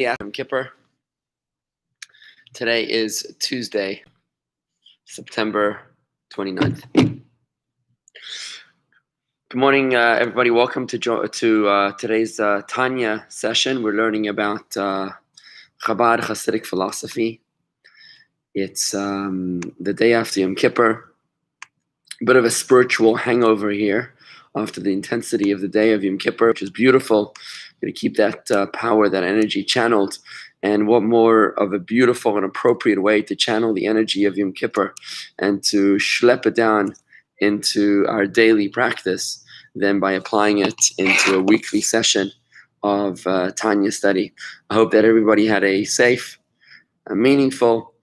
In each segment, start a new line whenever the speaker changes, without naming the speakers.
Yom Kippur. Today is Tuesday, September 29th. Good morning, everybody. Welcome to today's Tanya session. We're learning about Chabad Chassidic philosophy. It's the day after Yom Kippur. A bit of a spiritual hangover here after the intensity of the day of Yom Kippur, which is beautiful. Going to keep that power, that energy channeled. And what more of a beautiful and appropriate way to channel the energy of Yom Kippur and to schlep it down into our daily practice than by applying it into a weekly session of Tanya study. I hope that everybody had a safe, a meaningful,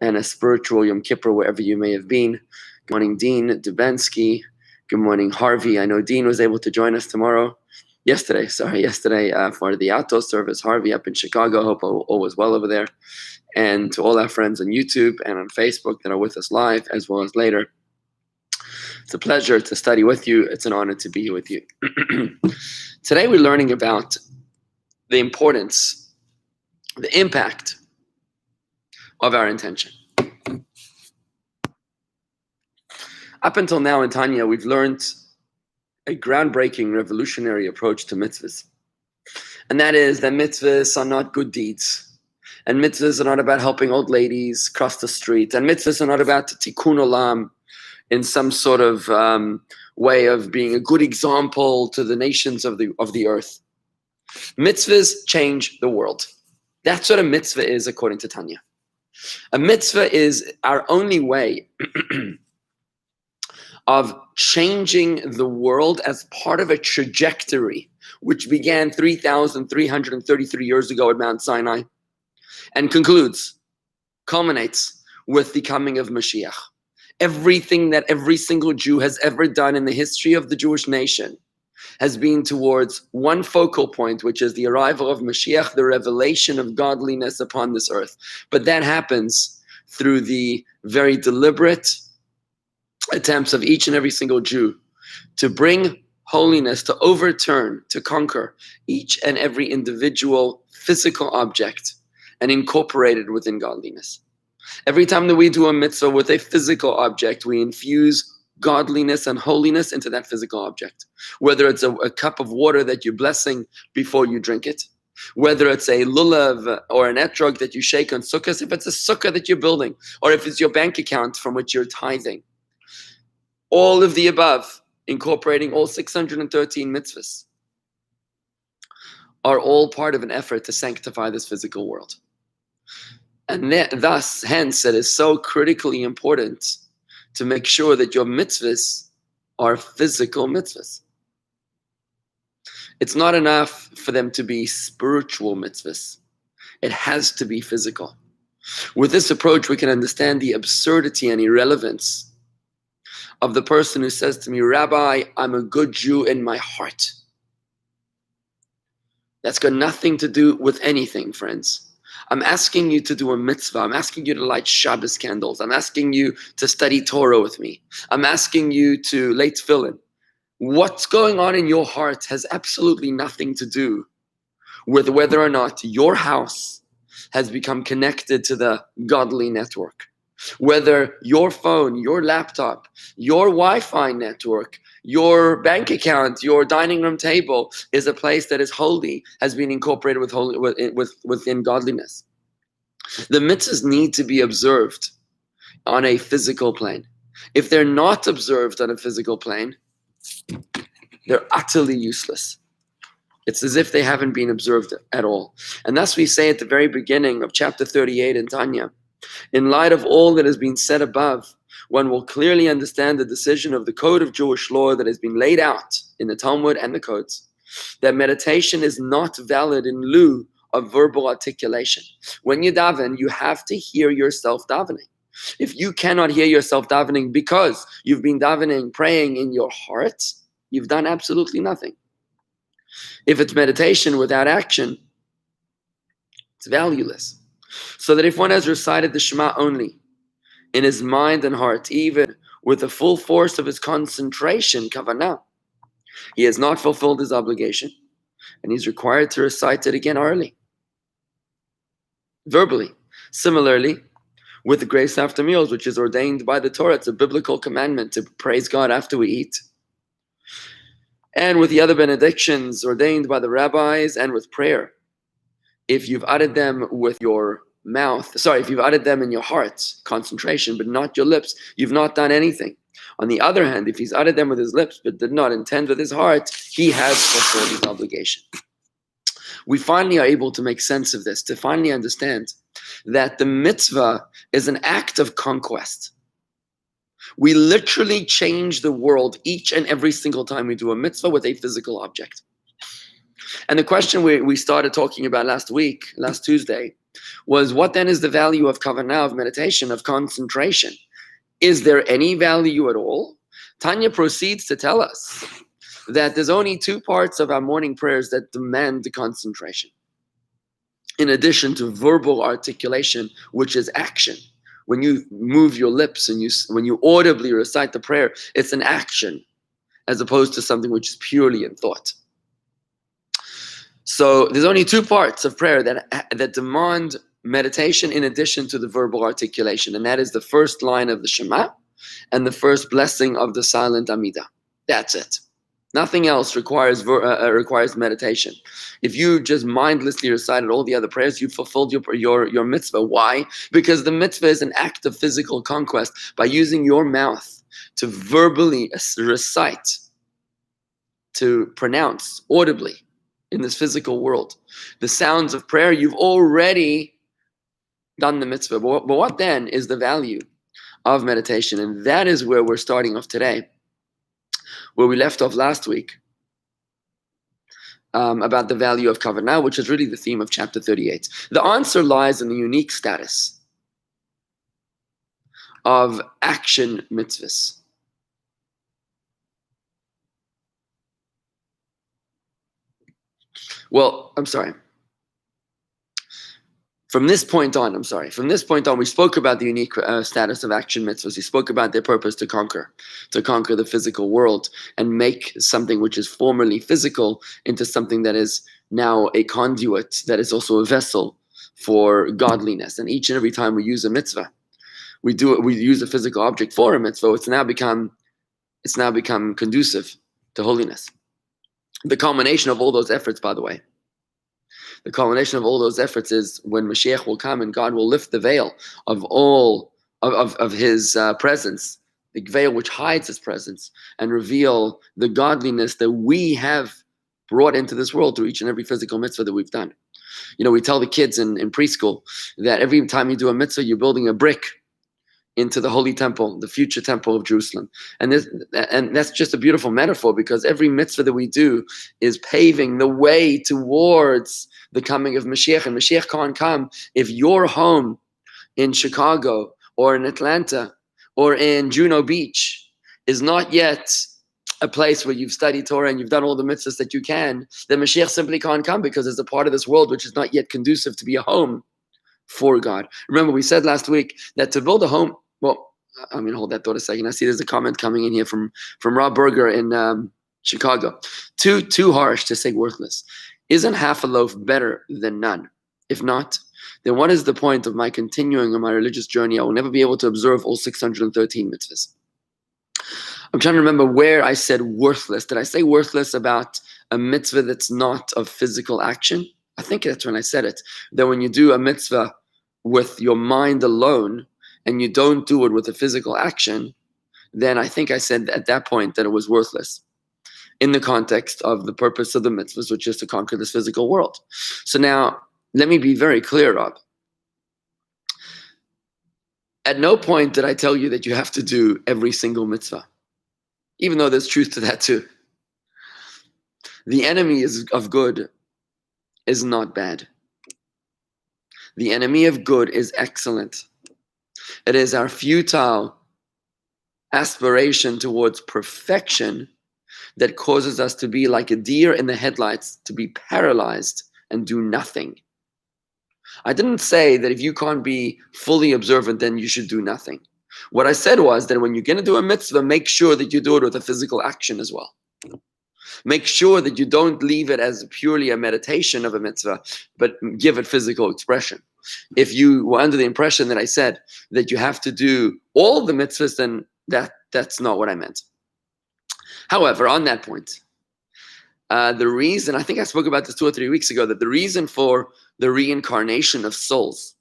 and a spiritual Yom Kippur wherever you may have been. Good morning, Dean Dubensky. Good morning, Harvey. I know Dean was able to join us yesterday for the outdoor service. Harvey up in Chicago. Hope all was well over there. And to all our friends on YouTube and on Facebook that are with us live as well as later. It's a pleasure to study with you. It's an honor to be here with you. Today we're learning about the importance, the impact of our intention. Up until now in Tanya, we've learned a groundbreaking, revolutionary approach to mitzvahs. And that is that mitzvahs are not good deeds. And mitzvahs are not about helping old ladies cross the street. And mitzvahs are not about tikkun olam in some sort of way of being a good example to the nations of the earth. Mitzvahs change the world. That's what a mitzvah is according to Tanya. A mitzvah is our only way of changing the world as part of a trajectory which began 3,333 years ago at Mount Sinai and culminates with the coming of Mashiach. Everything that every single Jew has ever done in the history of the Jewish nation has been towards one focal point, which is the arrival of Mashiach, the revelation of godliness upon this earth. But that happens through the very deliberate attempts of each and every single Jew to bring holiness, to overturn, to conquer each and every individual physical object and incorporate it within godliness. Every time that we do a mitzvah with a physical object, we infuse godliness and holiness into that physical object. Whether it's a cup of water that you're blessing before you drink it, whether it's a lulav or an etrog that you shake on sukkahs, if it's a sukkah that you're building, or if it's your bank account from which you're tithing. All of the above, incorporating all 613 mitzvahs, are all part of an effort to sanctify this physical world. And hence, it is so critically important to make sure that your mitzvahs are physical mitzvahs. It's not enough for them to be spiritual mitzvahs. It has to be physical. With this approach, we can understand the absurdity and irrelevance of the person who says to me, Rabbi, I'm a good Jew in my heart. That's got nothing to do with anything, friends. I'm asking you to do a mitzvah. I'm asking you to light Shabbos candles. I'm asking you to study Torah with me. I'm asking you to lay tefillin. What's going on in your heart has absolutely nothing to do with whether or not your house has become connected to the godly network. Whether your phone, your laptop, your Wi-Fi network, your bank account, your dining room table is a place that is holy, has been incorporated within godliness. The mitzvahs need to be observed on a physical plane. If they're not observed on a physical plane, they're utterly useless. It's as if they haven't been observed at all. And thus we say at the very beginning of chapter 38 in Tanya, in light of all that has been said above, one will clearly understand the decision of the code of Jewish law that has been laid out in the Talmud and the codes, that meditation is not valid in lieu of verbal articulation. When you daven, you have to hear yourself davening. If you cannot hear yourself davening because you've been davening, praying in your heart, you've done absolutely nothing. If it's meditation without action, it's valueless. So that if one has recited the Shema only in his mind and heart, even with the full force of his concentration, kavanah, he has not fulfilled his obligation, and he's required to recite it again early. verbally. Similarly, with the grace after meals, which is ordained by the Torah, it's a biblical commandment to praise God after we eat. And with the other benedictions ordained by the rabbis and with prayer, if you've uttered them with your mouth, if you've uttered them in your heart, concentration, but not your lips, you've not done anything. On the other hand, if he's uttered them with his lips, but did not intend with his heart, he has fulfilled his obligation. We finally are able to make sense of this, to finally understand that the mitzvah is an act of conquest. We literally change the world each and every single time we do a mitzvah with a physical object. And the question we started talking about last Tuesday, was what then is the value of kavanah, of meditation, of concentration? Is there any value at all? Tanya proceeds to tell us that there's only two parts of our morning prayers that demand the concentration. In addition to verbal articulation, which is action. When you move your lips and when you audibly recite the prayer, it's an action as opposed to something which is purely in thought. So there's only two parts of prayer that demand meditation in addition to the verbal articulation, and that is the first line of the Shema and the first blessing of the silent Amidah. That's it. Nothing else requires meditation. If you just mindlessly recited all the other prayers, you've fulfilled your mitzvah. Why? Because the mitzvah is an act of physical conquest by using your mouth to verbally recite, to pronounce audibly in this physical world the sounds of prayer. You've already done the mitzvah. But what then is the value of meditation? And that is where we're starting off today, where we left off last week, about the value of kavanah, which is really the theme of chapter 38. The answer lies in the unique status of action mitzvahs. Well, I'm sorry. From this point on, we spoke about the unique status of action mitzvahs. We spoke about their purpose to conquer the physical world and make something which is formerly physical into something that is now a conduit, that is also a vessel for godliness. And each and every time we use a mitzvah, we use a physical object for a mitzvah. It's now become conducive to holiness. The culmination of all those efforts, by the way, is when Mashiach will come and God will lift the veil of all of his presence, the veil which hides his presence, and reveal the godliness that we have brought into this world through each and every physical mitzvah that we've done. You know, we tell the kids in preschool that every time you do a mitzvah, you're building a brick into the holy temple, the future temple of Jerusalem. And that's just a beautiful metaphor, because every mitzvah that we do is paving the way towards the coming of Mashiach. And Mashiach can't come if your home in Chicago or in Atlanta or in Juno Beach is not yet a place where you've studied Torah and you've done all the mitzvahs that you can. Then Mashiach simply can't come, because it's a part of this world which is not yet conducive to be a home for God. Remember, we said last week that to build a home, hold that thought a second. I see there's a comment coming in here from Rob Berger in Chicago. Too harsh to say worthless. Isn't half a loaf better than none? If not, then what is the point of my continuing on my religious journey? I will never be able to observe all 613 mitzvahs. I'm trying to remember where I said worthless. Did I say worthless about a mitzvah that's not of physical action? I think that's when I said it. That when you do a mitzvah with your mind alone, and you don't do it with a physical action, then I think I said at that point that it was worthless in the context of the purpose of the mitzvahs, which is to conquer this physical world. So now, let me be very clear, Rob. At no point did I tell you that you have to do every single mitzvah, even though there's truth to that too. The enemy of good is not bad. The enemy of good is excellent. It is our futile aspiration towards perfection that causes us to be like a deer in the headlights, to be paralyzed and do nothing. I didn't say that if you can't be fully observant, then you should do nothing. What I said was that when you're going to do a mitzvah, make sure that you do it with a physical action as well. Make sure that you don't leave it as purely a meditation of a mitzvah, but give it physical expression. If you were under the impression that I said that you have to do all the mitzvahs, then that's not what I meant. However, on that point, the reason, I think I spoke about this 2 or 3 weeks ago, that the reason for the reincarnation of souls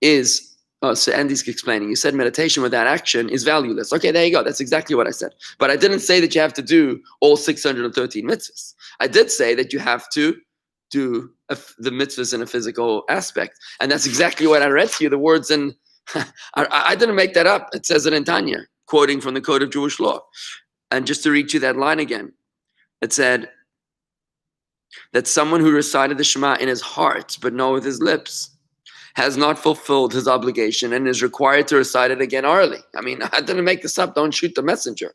is, so Andy's explaining, you said meditation without action is valueless. Okay, there you go. That's exactly what I said. But I didn't say that you have to do all 613 mitzvahs. I did say that you have to do the mitzvahs in a physical aspect. And that's exactly what I read to you, the words in, I didn't make that up. It says it in Tanya, quoting from the Code of Jewish Law. And just to read you that line again, it said that someone who recited the Shema in his heart, but not with his lips, has not fulfilled his obligation and is required to recite it again orally. I mean, I didn't make this up. Don't shoot the messenger.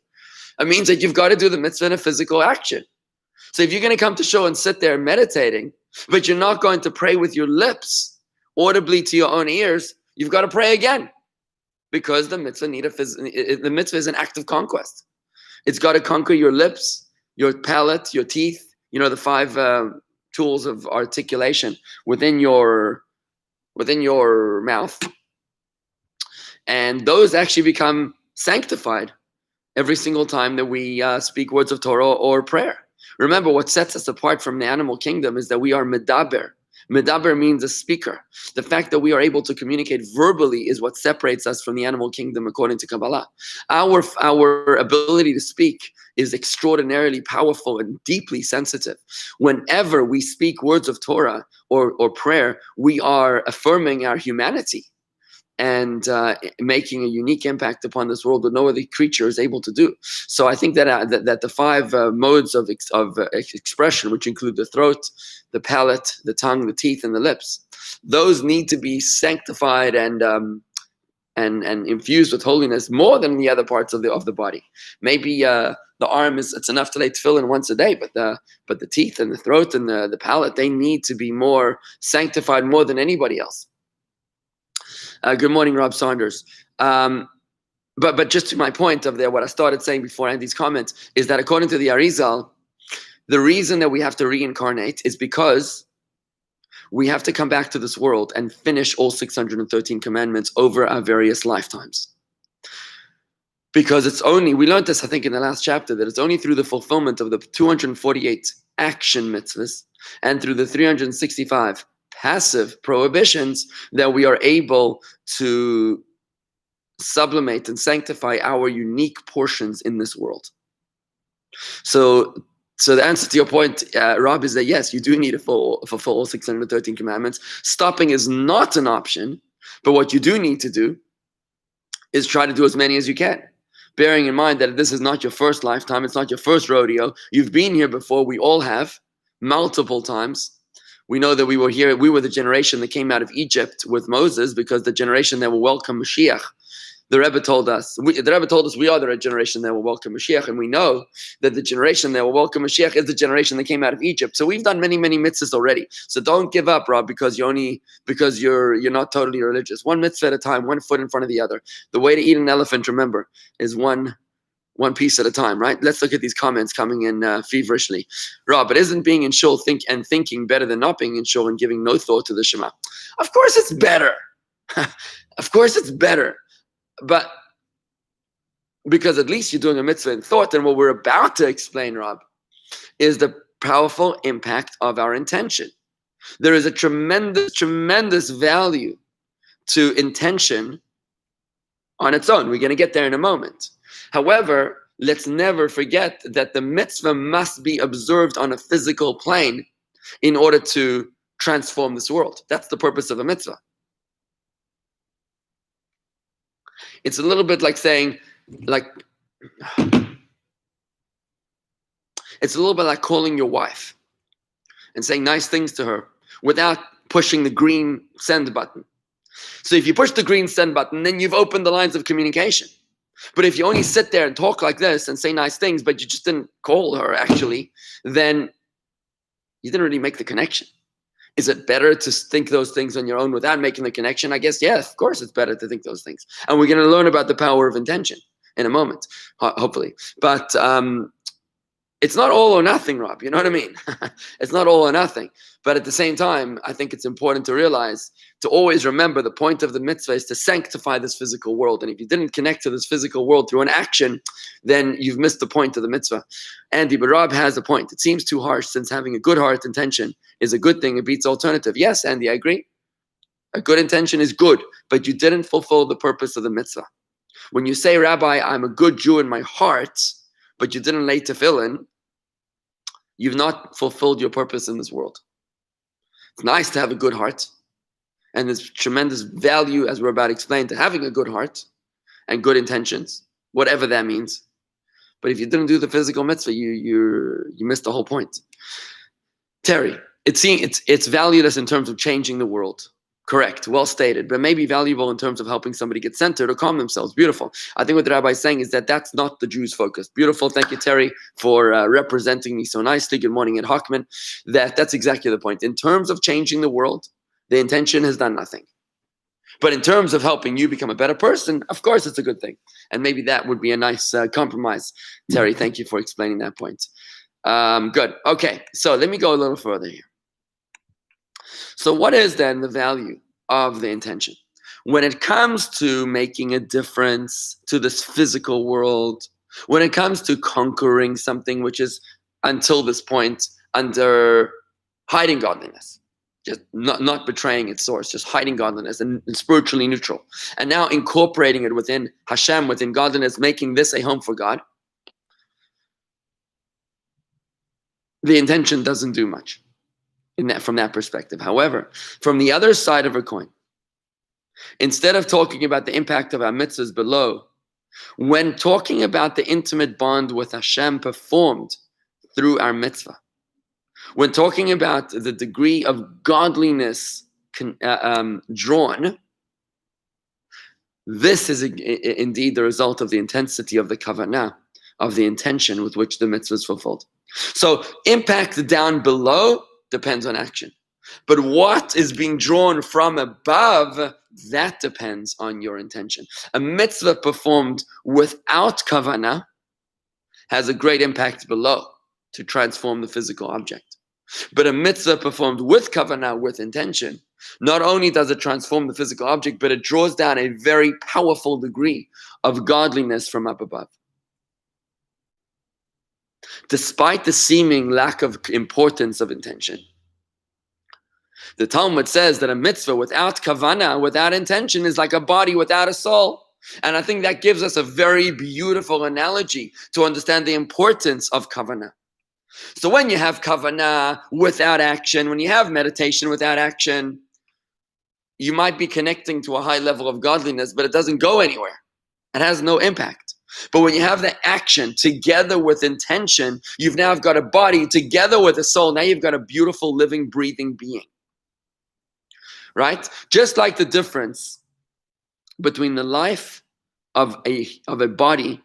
It means that you've got to do the mitzvah in a physical action. So if you're going to come to show and sit there meditating, but you're not going to pray with your lips audibly to your own ears, you've got to pray again, because the mitzvah the mitzvah is an act of conquest. It's got to conquer your lips, your palate, your teeth. You know, the 5 tools of articulation within your mouth, and those actually become sanctified every single time that we speak words of Torah or prayer. Remember, what sets us apart from the animal kingdom is that we are medaber. Medaber means a speaker. The fact that we are able to communicate verbally is what separates us from the animal kingdom, according to Kabbalah. Our ability to speak is extraordinarily powerful and deeply sensitive. Whenever we speak words of Torah or prayer, we are affirming our humanity and making a unique impact upon this world that no other creature is able to do. So I think that the 5 modes of expression, which include the throat, the palate, the tongue, the teeth, and the lips, those need to be sanctified and infused with holiness more than the other parts of the body. Maybe the arm it's enough to lay tefillin once a day, but the teeth and the throat and the palate, they need to be more sanctified more than anybody else. Good morning, Rob Saunders. But just to my point of what I started saying before Andy's comments is that according to the Arizal, the reason that we have to reincarnate is because we have to come back to this world and finish all 613 commandments over our various lifetimes. Because it's only, we learned this, I think, in the last chapter, that it's only through the fulfillment of the 248 action mitzvahs and through the 365 passive prohibitions that we are able to sublimate and sanctify our unique portions in this world. So the answer to your point, Rob, is that yes, you do need to fulfill all 613 commandments. Stopping is not an option, but what you do need to do is try to do as many as you can. Bearing in mind that this is not your first lifetime, it's not your first rodeo. You've been here before, we all have, multiple times. We know that we were here, we were the generation that came out of Egypt with Moses, because the generation that will welcome Mashiach. The Rebbe told us we are the generation that will welcome Mashiach, and we know that the generation that will welcome Mashiach is the generation that came out of Egypt. So we've done many, many mitzvahs already. So don't give up, Rob, because you're not totally religious. One mitzvah at a time, one foot in front of the other. The way to eat an elephant, remember, is one piece at a time, right? Let's look at these comments coming in feverishly. Rob, but isn't being in shul thinking better than not being in shul and giving no thought to the Shema? Of course it's better. Of course it's better. But because at least you're doing a mitzvah in thought, and what we're about to explain, Rob, is the powerful impact of our intention. There is a tremendous, tremendous value to intention on its own. We're going to get there in a moment. However, let's never forget that the mitzvah must be observed on a physical plane in order to transform this world. That's the purpose of a mitzvah. It's a little bit like saying, it's a little bit like calling your wife and saying nice things to her without pushing the green send button. So if you push the green send button, then you've opened the lines of communication. But if you only sit there and talk like this and say nice things, but you just didn't call her actually, then you didn't really make the connection. Is it better to think those things on your own without making the connection? I guess, yes, of course it's better to think those things. And we're going to learn about the power of intention in a moment, hopefully. But It's not all or nothing, Rob. You know what I mean? It's not all or nothing. But at the same time, I think it's important to realize, to always remember the point of the mitzvah is to sanctify this physical world. And if you didn't connect to this physical world through an action, then you've missed the point of the mitzvah. Andy, but Rob has a point. It seems too harsh since having a good heart intention is a good thing. It beats alternative. Yes, Andy, I agree. A good intention is good, but you didn't fulfill the purpose of the mitzvah. When you say, Rabbi, I'm a good Jew in my heart, but you didn't lay tefillin, you've not fulfilled your purpose in this world. It's nice to have a good heart, and there's tremendous value, as we're about to explain, to having a good heart and good intentions, whatever that means. But if you didn't do the physical mitzvah, you missed the whole point. Terry, it's valueless in terms of changing the world. Correct, well stated, but maybe valuable in terms of helping somebody get centered or calm themselves. Beautiful. I think what the rabbi is saying is that that's not the Jews' focus. Beautiful. Thank you, Terry, for representing me so nicely. Good morning, Ed Hockman. That's exactly the point. In terms of changing the world, the intention has done nothing. But in terms of helping you become a better person, of course, it's a good thing. And maybe that would be a nice compromise. Terry, thank you for explaining that point. Good. Okay, so let me go a little further here. So what is then the value of the intention? When it comes to making a difference to this physical world, when it comes to conquering something which is until this point under hiding godliness, just not betraying its source, just hiding godliness and spiritually neutral, and now incorporating it within Hashem, within godliness, making this a home for God, the intention doesn't do much. From that perspective. However, from the other side of a coin, instead of talking about the impact of our mitzvahs below, when talking about the intimate bond with Hashem performed through our mitzvah, when talking about the degree of godliness drawn, this is indeed the result of the intensity of the kavanah, of the intention with which the mitzvah is fulfilled. So impact down below depends on action. But what is being drawn from above, that depends on your intention. A mitzvah performed without kavanah has a great impact below to transform the physical object. But a mitzvah performed with kavanah, with intention, not only does it transform the physical object, but it draws down a very powerful degree of godliness from up above. Despite the seeming lack of importance of intention, the Talmud says that a mitzvah without kavanah, without intention, is like a body without a soul. And I think that gives us a very beautiful analogy to understand the importance of kavanah. So when you have kavanah without action, when you have meditation without action, you might be connecting to a high level of godliness, but it doesn't go anywhere. It has no impact. But when you have the action together with intention, you've now got a body together with a soul. Now you've got a beautiful, living, breathing being. Right? Just like the difference between the life of a body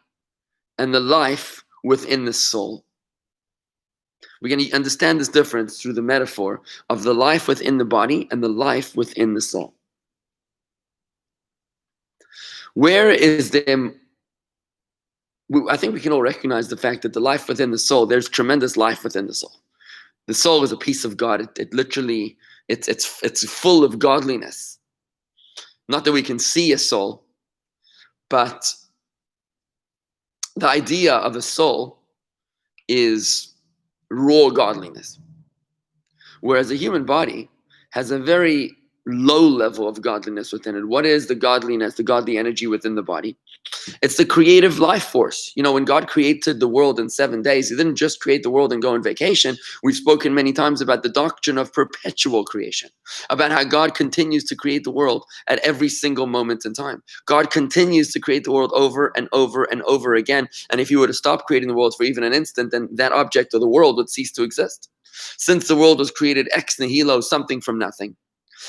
and the life within the soul. We're going to understand this difference through the metaphor of the life within the body and the life within the soul. Where is the... I think we can all recognize the fact that the life within the soul, there's tremendous life within the soul. The soul is a piece of God. It literally, it's full of godliness. Not that we can see a soul, but the idea of a soul is raw godliness. Whereas a human body has a very low level of godliness within it. What is the godliness, the godly energy within the body? It's the creative life force. You know, when God created the world in 7 days, he didn't just create the world and go on vacation. We've spoken many times about the doctrine of perpetual creation, about how God continues to create the world at every single moment in time. God continues to create the world over and over and over again. And if you were to stop creating the world for even an instant, then that object or the world would cease to exist. Since the world was created ex nihilo, something from nothing,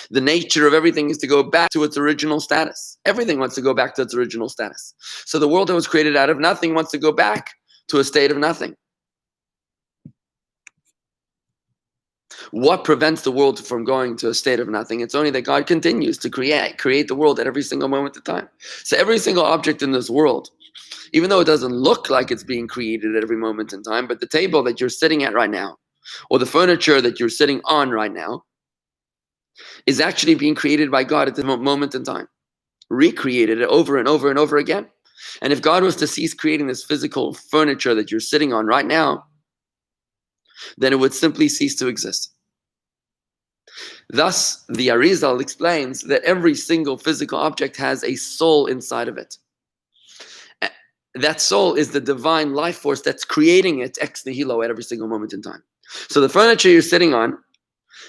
the nature of everything is to go back to its original status. Everything wants to go back to its original status. So the world that was created out of nothing wants to go back to a state of nothing. What prevents the world from going to a state of nothing? It's only that God continues to create the world at every single moment of time. So every single object in this world Even though it doesn't look like it's being created at every moment in time, but the table that you're sitting at right now, or the furniture that you're sitting on right now, is actually being created by God at the moment in time, recreated it over and over and over again. And if God was to cease creating this physical furniture that you're sitting on right now, then it would simply cease to exist. Thus, the Arizal explains that every single physical object has a soul inside of it. That soul is the divine life force that's creating it ex nihilo at every single moment in time. So the furniture you're sitting on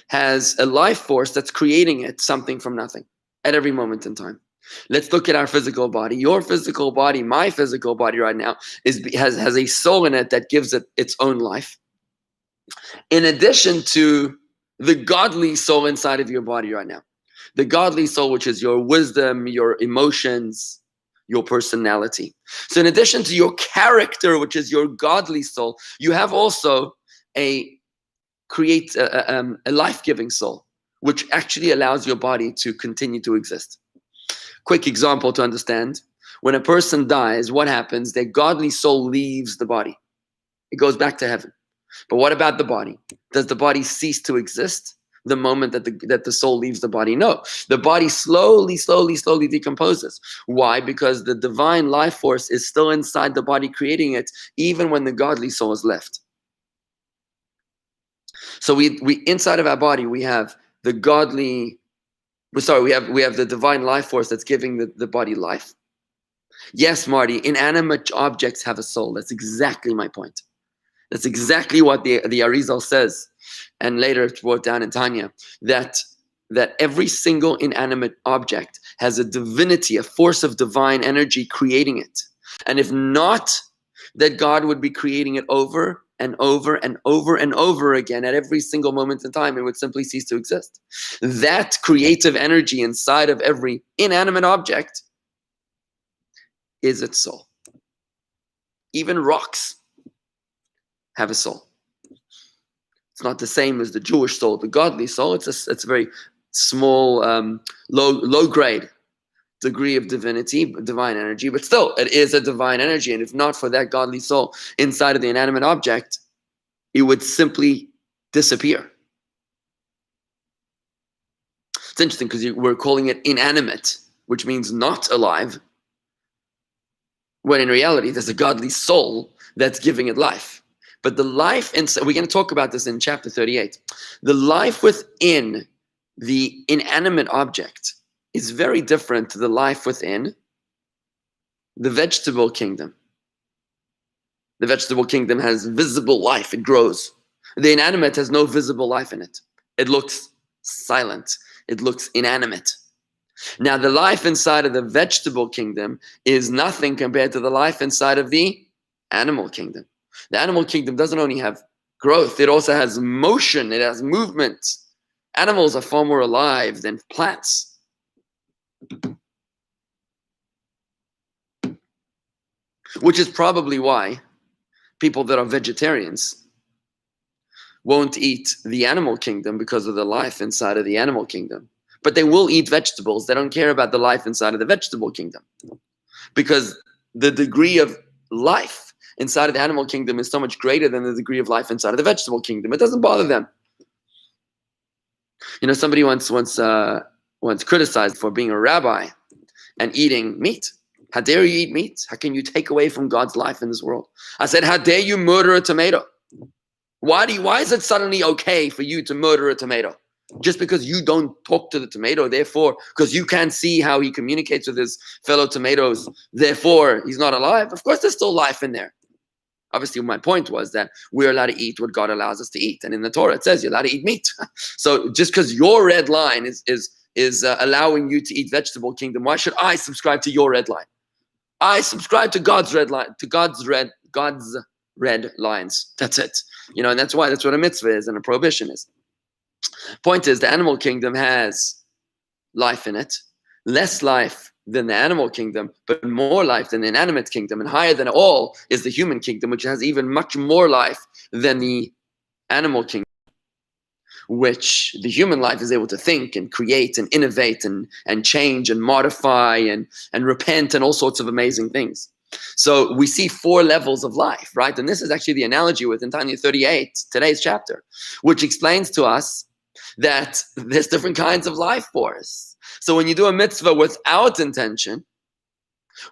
has a life force that's creating it something from nothing at every moment in time. Let's look at our physical body. Your physical body, my physical body right now, has a soul in it that gives it its own life. In addition to the godly soul inside of your body right now. The godly soul, which is your wisdom, your emotions, your personality. So in addition to your character, which is your godly soul, you have also a life-giving soul, which actually allows your body to continue to exist. Quick example to understand. When a person dies, what happens? Their godly soul leaves the body. It goes back to heaven. But what about the body? Does the body cease to exist the moment that the soul leaves the body? No. The body slowly decomposes. Why? Because the divine life force is still inside the body creating it, even when the godly soul is left. So we inside of our body, we have the we have the divine life force that's giving the body life. Yes, Marty, inanimate objects have a soul. That's exactly my point. That's exactly what the Arizal says, and later it's brought down in Tanya, that every single inanimate object has a divinity, a force of divine energy creating it. And if not, that God would be creating it over and over and over and over again at every single moment in time, it would simply cease to exist. That creative energy inside of every inanimate object is its soul. Even rocks have a soul. It's not the same as the Jewish soul, the godly soul. It's a very small, low grade degree of divinity, divine energy, but still, it is a divine energy. And if not for that godly soul inside of the inanimate object, it would simply disappear. It's interesting because we're calling it inanimate, which means not alive, when in reality, there's a godly soul that's giving it life. But the life inside, we're going to talk about this in chapter 38. The life within the inanimate object is very different to the life within the vegetable kingdom. The vegetable kingdom has visible life, it grows. The inanimate has no visible life in it. It looks silent, it looks inanimate. Now, the life inside of the vegetable kingdom is nothing compared to the life inside of the animal kingdom. The animal kingdom doesn't only have growth, it also has motion, it has movement. Animals are far more alive than plants. Which is probably why people that are vegetarians won't eat the animal kingdom because of the life inside of the animal kingdom. But they will eat vegetables. They don't care about the life inside of the vegetable kingdom. Because the degree of life inside of the animal kingdom is so much greater than the degree of life inside of the vegetable kingdom. It doesn't bother them. You know, somebody once criticized for being a rabbi and eating meat. How dare you eat meat? How can you take away from God's life in this world? I said, how dare you murder a tomato? Why is it suddenly okay for you to murder a tomato? Just because you don't talk to the tomato, therefore, because you can't see how he communicates with his fellow tomatoes, therefore, he's not alive. Of course, there's still life in there. Obviously, my point was that we're allowed to eat what God allows us to eat. And in the Torah, it says you're allowed to eat meat. So just because your red line is allowing you to eat vegetable kingdom, why should I subscribe to your red line? I subscribe to God's red line, to God's red lines. That's it. You know, and that's what a mitzvah is and a prohibition is. Point is, the animal kingdom has life in it, less life than the animal kingdom, but more life than the inanimate kingdom, and higher than all is the human kingdom, which has even much more life than the animal kingdom, which the human life is able to think and create and innovate and change and modify and repent and all sorts of amazing things. So we see 4 levels of life, right? And this is actually the analogy within Tanya 38, today's chapter, which explains to us that there's different kinds of life force. So when you do a mitzvah without intention,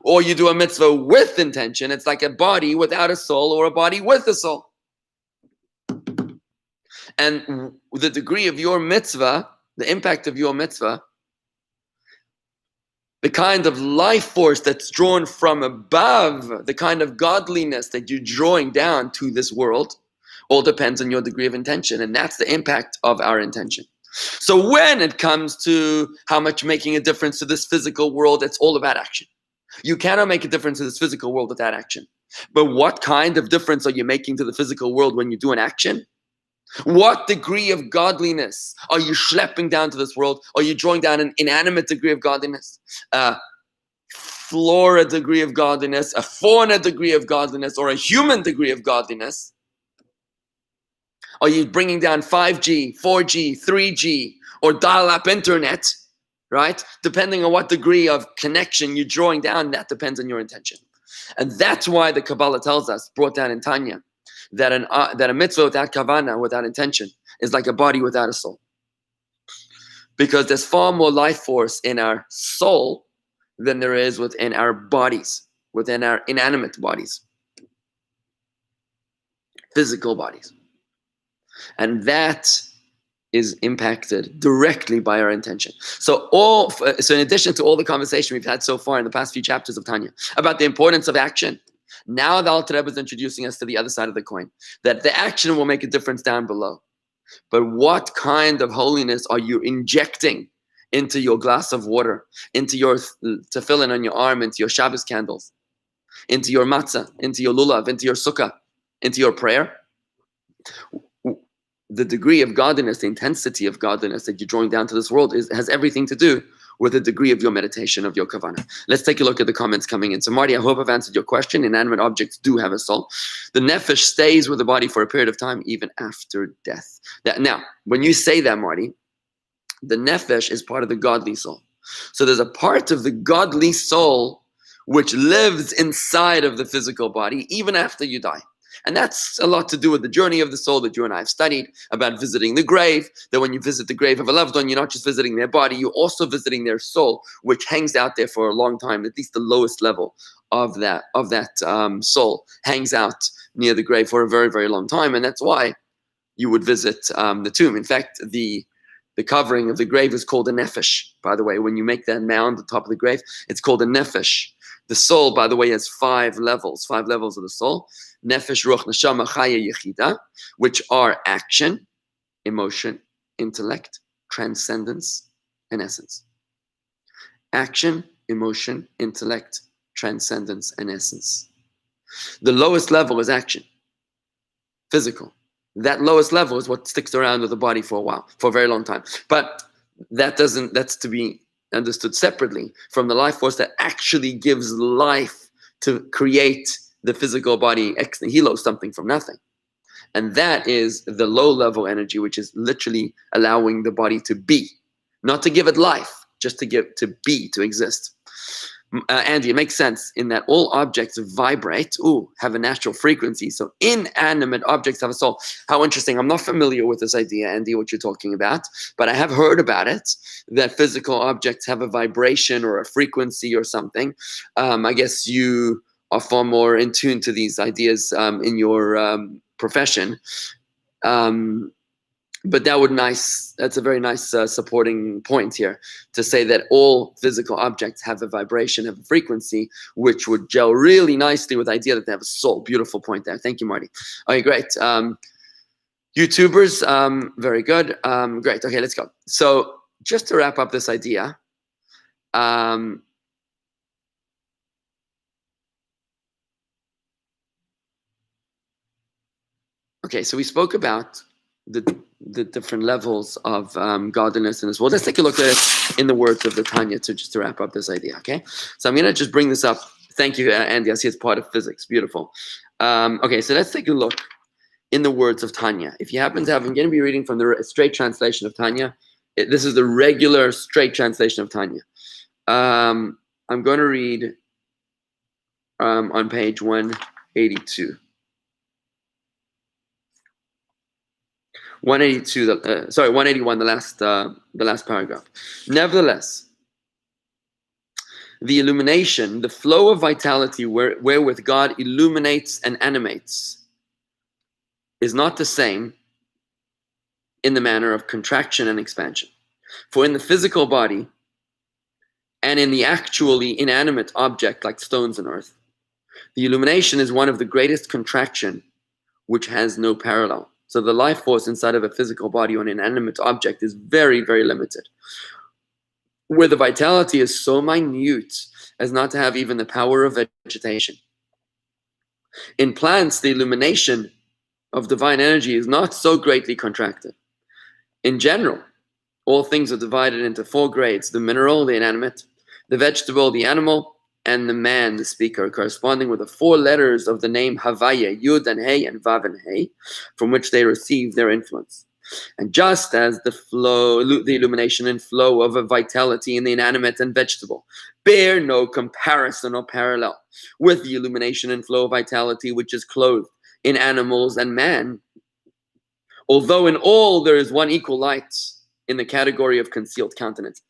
or you do a mitzvah with intention, it's like a body without a soul or a body with a soul. And the degree of your mitzvah, the impact of your mitzvah, the kind of life force that's drawn from above, the kind of godliness that you're drawing down to this world, all depends on your degree of intention. And that's the impact of our intention. So when it comes to how much making a difference to this physical world, it's all about action. You cannot make a difference to this physical world without action. But what kind of difference are you making to the physical world when you do an action? What degree of godliness are you schlepping down to this world? Are you drawing down an inanimate degree of godliness? A flora degree of godliness, a fauna degree of godliness, or a human degree of godliness? Are you bringing down 5G, 4G, 3G, or dial-up internet? Right? Depending on what degree of connection you're drawing down, that depends on your intention. And that's why the Kabbalah tells us, brought down in Tanya, that a mitzvah without kavanah, without intention, is like a body without a soul. Because there's far more life force in our soul than there is within our bodies, within our inanimate bodies, physical bodies. And that is impacted directly by our intention. So in addition to all the conversation we've had so far in the past few chapters of Tanya about the importance of action, now the Alter Rebbe is introducing us to the other side of the coin, that the action will make a difference down below. But what kind of holiness are you injecting into your glass of water, into your tefillin on your arm, into your Shabbos candles, into your matzah, into your lulav, into your sukkah, into your prayer? The degree of godliness, the intensity of godliness that you're drawing down to this world has everything to do with the degree of your meditation, of your kavanah. Let's take a look at the comments coming in. So Marty, I hope I've answered your question. Inanimate objects do have a soul. The nefesh stays with the body for a period of time, even after death. Now, when you say that, Marty, the nefesh is part of the godly soul. So there's a part of the godly soul which lives inside of the physical body, even after you die. And that's a lot to do with the journey of the soul that you and I have studied about visiting the grave, that when you visit the grave of a loved one, you're not just visiting their body, you're also visiting their soul, which hangs out there for a long time. At least the lowest level of that soul hangs out near the grave for a very, very long time. And that's why you would visit the tomb. In fact, the covering of the grave is called a nefesh. By the way, when you make that mound at the top of the grave, it's called a nefesh. The soul, by the way, has 5 levels of the soul. Nefesh, Ruach, Neshama, Chaya, Yechida, which are action, emotion, intellect, transcendence, and essence. Action, emotion, intellect, transcendence, and essence. The lowest level is action, physical. That lowest level is what sticks around with the body for a while, for a very long time. But that's to be understood separately from the life force that actually gives life to create the physical body ex nihilo, something from nothing. And that is the low-level energy, which is literally allowing the body to be, not to give it life, just to be, to exist. Andy, it makes sense in that all objects vibrate, have a natural frequency. So inanimate objects have a soul. How interesting. I'm not familiar with this idea, Andy, what you're talking about, but I have heard about it, that physical objects have a vibration or a frequency or something. I guess you are far more in tune to these ideas in your profession. But that's a very nice supporting point here, to say that all physical objects have a vibration, have a frequency, which would gel really nicely with the idea that they have a soul. Beautiful point there. Thank you, Marty. Okay, great. YouTubers, very good. Great. Okay, let's go. So just to wrap up this idea, okay, so we spoke about the different levels of godliness in this world. Let's take a look at it in the words of the Tanya to wrap up this idea, okay? So I'm going to just bring this up. Thank you, Andy. I see it's part of physics. Beautiful. Okay, so let's take a look in the words of Tanya. If you happen to have, I'm going to be reading from the straight translation of Tanya. This is the regular straight translation of Tanya. I'm going to read on page 182. 181, the last paragraph. Nevertheless, the illumination, the flow of vitality wherewith God illuminates and animates, is not the same in the manner of contraction and expansion. For in the physical body and in the actually inanimate object like stones and earth, the illumination is one of the greatest contraction, which has no parallel. So the life force inside of a physical body or an inanimate object is very, very limited, where the vitality is so minute as not to have even the power of vegetation. In plants, the illumination of divine energy is not so greatly contracted. In general, all things are divided into 4 grades: the mineral, the inanimate, the vegetable, the animal, and the man, the speaker, corresponding with the 4 letters of the name Havaya, Yud and Hey and Vav and Hey, from which they receive their influence. And just as the illumination and flow of a vitality in the inanimate and vegetable bear no comparison or parallel with the illumination and flow of vitality which is clothed in animals and man, although in all there is one equal light in the category of concealed countenance,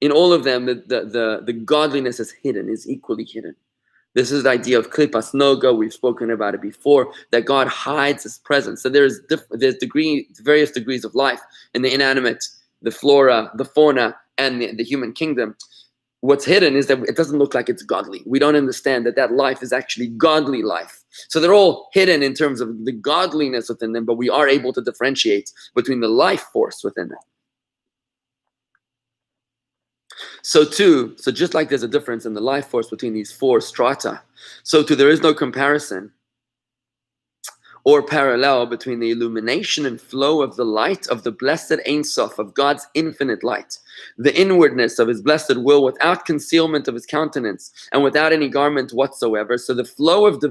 in all of them the godliness is hidden, is equally hidden. This is the idea of klipas noga. We've spoken about it before, that God hides his presence. So there's various degrees of life in the inanimate, the flora, the fauna, and the human kingdom. What's hidden is that it doesn't look like it's godly. We don't understand that life is actually godly life. So they're all hidden in terms of the godliness within them, but we are able to differentiate between the life force within them. So just like there's a difference in the life force between these 4 strata, so too there is no comparison or parallel between the illumination and flow of the light of the blessed Ein Sof, of God's infinite light, the inwardness of his blessed will without concealment of his countenance and without any garment whatsoever. So the flow of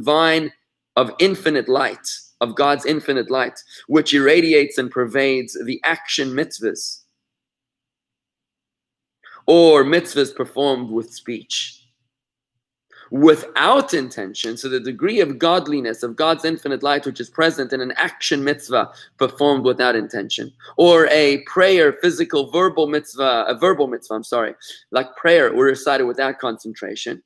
infinite light, of God's infinite light, which irradiates and pervades the action mitzvahs, or mitzvahs performed with speech, without intention. So the degree of godliness of God's infinite light, which is present in an action mitzvah performed without intention, or a prayer, verbal mitzvah, like prayer or recited without concentration.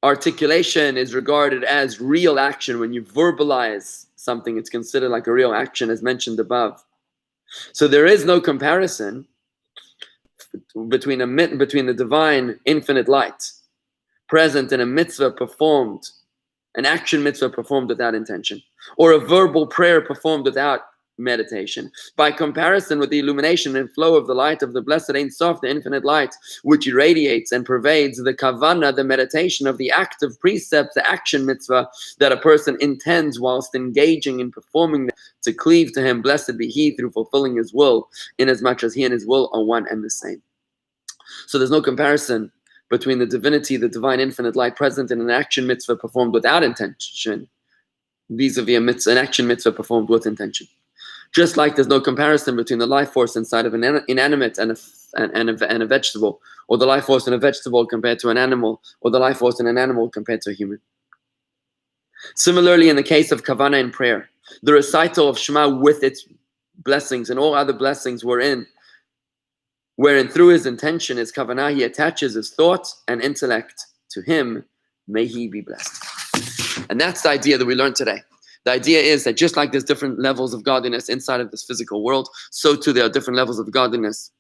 Articulation is regarded as real action. When you verbalize something, it's considered like a real action, as mentioned above. So there is no comparison between the divine infinite light present in a mitzvah performed, an action mitzvah performed without intention, or a verbal prayer performed without meditation, by comparison with the illumination and flow of the light of the blessed Ein Sof, the infinite light, which irradiates and pervades the kavana, the meditation of the active precept, the action mitzvah that a person intends whilst engaging in performing to cleave to him, blessed be he, through fulfilling his will, inasmuch as he and his will are one and the same. So there's no comparison between the divinity, the divine infinite light present in an action mitzvah performed without intention, vis-a-vis an action mitzvah performed with intention. Just like there's no comparison between the life force inside of an inanimate and a vegetable, or the life force in a vegetable compared to an animal, or the life force in an animal compared to a human. Similarly, in the case of kavanah in prayer, the recital of Shema with its blessings and all other blessings wherein through his intention, his kavanah, he attaches his thought and intellect to him, may he be blessed. And that's the idea that we learned today. The idea is that just like there's different levels of godliness inside of this physical world, so too there are different levels of godliness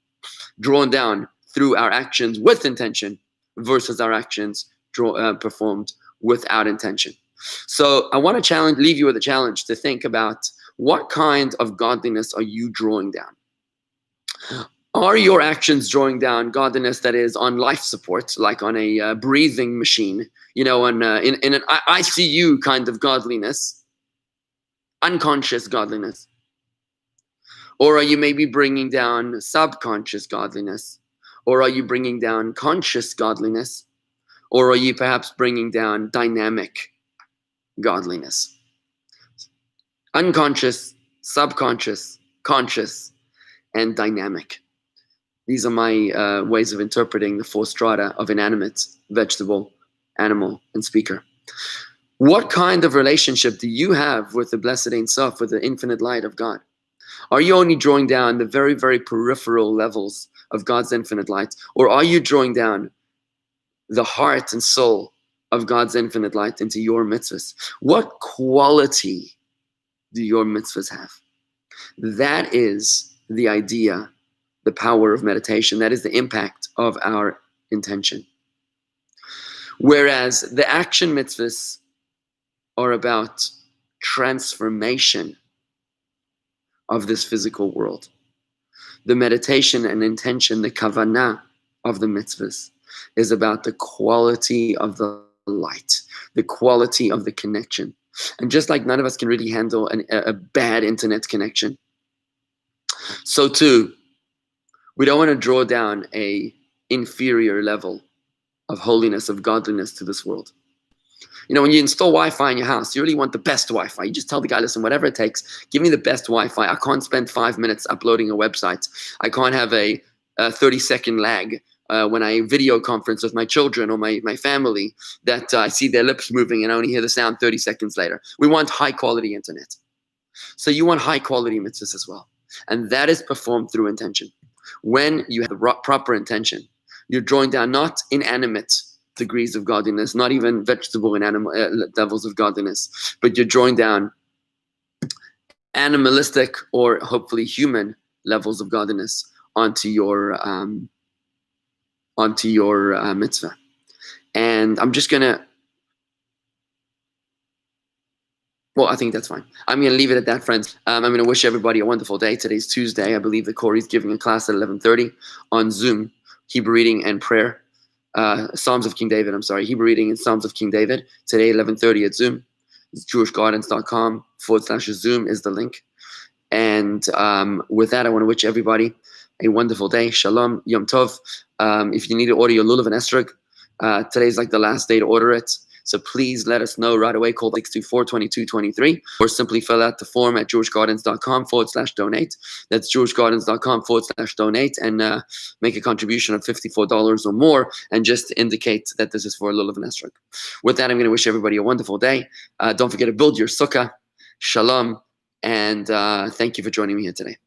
drawn down through our actions with intention versus our actions performed without intention. So I want to leave you with a challenge to think about, what kind of godliness are you drawing down? Are your actions drawing down godliness that is on life support, like on a breathing machine, in an ICU kind of godliness, unconscious godliness? Or are you maybe bringing down subconscious godliness? Or are you bringing down conscious godliness? Or are you perhaps bringing down dynamic godliness? Unconscious, subconscious, conscious, and dynamic. These are my ways of interpreting the four strata of inanimate, vegetable, animal, and speaker. What kind of relationship do you have with the Blessed Ein Sof, with the infinite light of God? Are you only drawing down the very, very peripheral levels of God's infinite light? Or are you drawing down the heart and soul of God's infinite light into your mitzvahs? What quality do your mitzvahs have? That is the idea, the power of meditation. That is the impact of our intention. Whereas the action mitzvahs are about transformation of this physical world. The meditation and intention, the kavanah of the mitzvahs, is about the quality of the light, the quality of the connection. And just like none of us can really handle a bad internet connection, so too, we don't want to draw down a inferior level of holiness, of godliness to this world. You know, when you install Wi-Fi in your house, you really want the best Wi-Fi. You just tell the guy, listen, whatever it takes, give me the best Wi-Fi. I can't spend 5 minutes uploading a website. I can't have a 30-second lag when I video conference with my children or my family, that I see their lips moving and I only hear the sound 30 seconds later. We want high-quality internet. So you want high-quality mitzvahs as well. And that is performed through intention. When you have the proper intention, you're drawing down not inanimate degrees of godliness, not even vegetable and animal levels of godliness, but you're drawing down animalistic or hopefully human levels of godliness onto your mitzvah. And I'm just gonna, well, I think that's fine. I'm going to leave it at that, friends. I'm going to wish everybody a wonderful day. Today's Tuesday. I believe that Corey's giving a class at 11:30 on Zoom, Hebrew reading and prayer. Psalms of King David, Hebrew reading and Psalms of King David. Today, 11:30 at Zoom. It's jewishgardens.com/Zoom is the link. And with that, I want to wish everybody a wonderful day. Shalom, Yom Tov. If you need to order your lulav and esrog, today's like the last day to order it. So please let us know right away. Call 624-2223 or simply fill out the form at jewishgardens.com/donate. That's jewishgardens.com/donate and make a contribution of $54 or more and just indicate that this is for a lulav and esrog. With that, I'm going to wish everybody a wonderful day. Don't forget to build your sukkah. Shalom. And thank you for joining me here today.